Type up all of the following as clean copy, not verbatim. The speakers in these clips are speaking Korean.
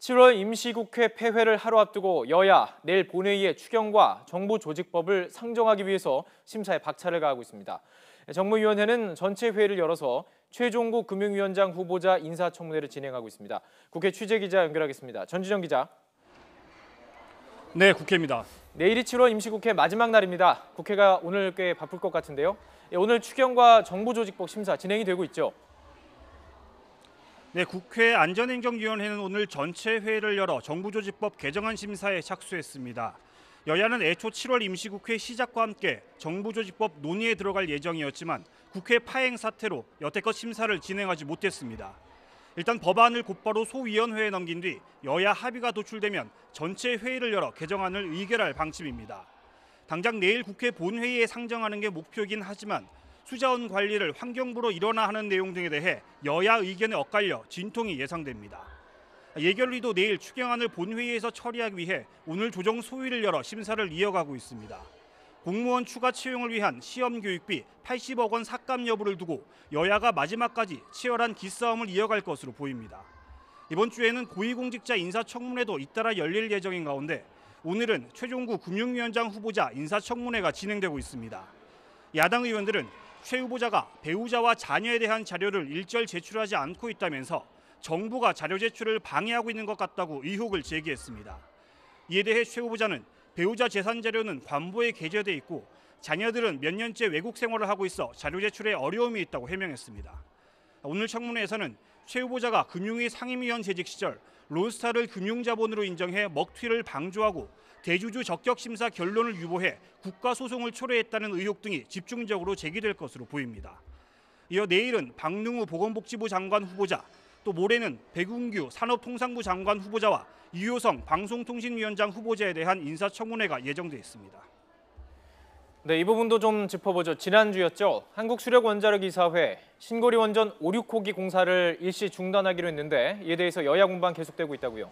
7월 임시국회 폐회를 하루 앞두고 여야 내일 본회의에 추경과 정부조직법을 상정하기 위해서 심사에 박차를 가하고 있습니다. 정무위원회는 전체 회의를 열어서 최종구 금융위원장 후보자 인사청문회를 진행하고 있습니다. 국회 취재기자 연결하겠습니다. 전주정 기자. 네, 국회입니다. 내일이 7월 임시국회 마지막 날입니다. 국회가 오늘 꽤 바쁠 것 같은데요. 오늘 추경과 정부조직법 심사 진행이 되고 있죠. 네, 국회 안전행정위원회는 오늘 전체 회의를 열어 정부조직법 개정안 심사에 착수했습니다. 여야는 애초 7월 임시국회 시작과 함께 정부조직법 논의에 들어갈 예정이었지만 국회 파행 사태로 여태껏 심사를 진행하지 못했습니다. 일단 법안을 곧바로 소위원회에 넘긴 뒤 여야 합의가 도출되면 전체 회의를 열어 개정안을 의결할 방침입니다. 당장 내일 국회 본회의에 상정하는 게 목표이긴 하지만 수자원 관리를 환경부로 일원화 하는 내용 등에 대해 여야 의견에 엇갈려 진통이 예상됩니다. 예결위도 내일 추경안을 본회의에서 처리하기 위해 오늘 조정 소위를 열어 심사를 이어가고 있습니다. 공무원 추가 채용을 위한 시험교육비 80억 원 삭감 여부를 두고 여야가 마지막까지 치열한 기싸움을 이어갈 것으로 보입니다. 이번 주에는 고위공직자 인사청문회도 잇따라 열릴 예정인 가운데 오늘은 최종구 금융위원장 후보자 인사청문회가 진행되고 있습니다. 야당 의원들은 최 후보자가 배우자와 자녀에 대한 자료를 일절 제출하지 않고 있다면서 정부가 자료 제출을 방해하고 있는 것 같다고 의혹을 제기했습니다. 이에 대해 최 후보자는 배우자 재산 자료는 관보에 게재돼 있고 자녀들은 몇 년째 외국 생활을 하고 있어 자료 제출에 어려움이 있다고 해명했습니다. 오늘 청문회에서는 최 후보자가 금융위 상임위원 재직 시절 론스타를 금융자본으로 인정해 먹튀를 방조하고 대주주 적격 심사 결론을 유보해 국가소송을 초래했다는 의혹 등이 집중적으로 제기될 것으로 보입니다. 이어 내일은 박능우 보건복지부 장관 후보자, 또 모레는 백운규 산업통상부 장관 후보자와 이효성 방송통신위원장 후보자에 대한 인사청문회가 예정돼 있습니다. 네, 이 부분도 좀 짚어보죠. 지난주였죠. 한국수력원자력이사회 신고리 원전 5, 6호기 공사를 일시 중단하기로 했는데 이에 대해서 여야 공방 계속되고 있다고요.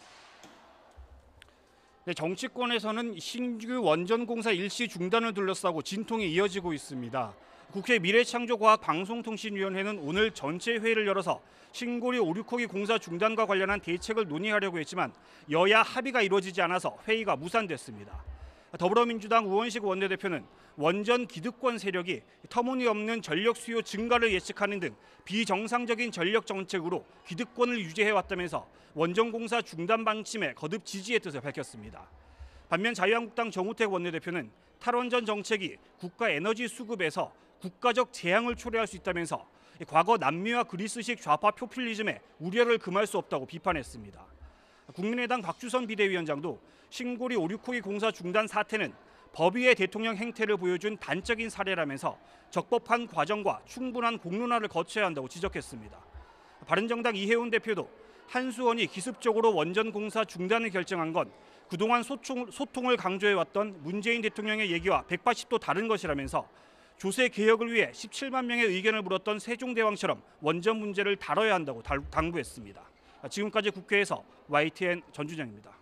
네, 정치권에서는 신규 원전 공사 일시 중단을 둘러싸고 진통이 이어지고 있습니다. 국회 미래창조과학방송통신위원회는 오늘 전체 회의를 열어서 신고리 5, 6호기 공사 중단과 관련한 대책을 논의하려고 했지만 여야 합의가 이루어지지 않아서 회의가 무산됐습니다. 더불어민주당 우원식 원내대표는 원전 기득권 세력이 터무니없는 전력 수요 증가를 예측하는 등 비정상적인 전력 정책으로 기득권을 유지해왔다면서 원전 공사 중단 방침에 거듭 지지의 뜻을 밝혔습니다. 반면 자유한국당 정우택 원내대표는 탈원전 정책이 국가 에너지 수급에서 국가적 재앙을 초래할 수 있다면서 과거 남미와 그리스식 좌파 포퓰리즘에 우려를 금할 수 없다고 비판했습니다. 국민의당 박주선 비대위원장도 신고리 5, 6호기 공사 중단 사태는 법위의 대통령 행태를 보여준 단적인 사례라면서 적법한 과정과 충분한 공론화를 거쳐야 한다고 지적했습니다. 바른정당 이해운 대표도 한수원이 기습적으로 원전 공사 중단을 결정한 건 그동안 소통을 강조해왔던 문재인 대통령의 얘기와 180도 다른 것이라면서 조세 개혁을 위해 17만 명의 의견을 물었던 세종대왕처럼 원전 문제를 다뤄야 한다고 당부했습니다. 지금까지 국회에서 YTN 전주정입니다.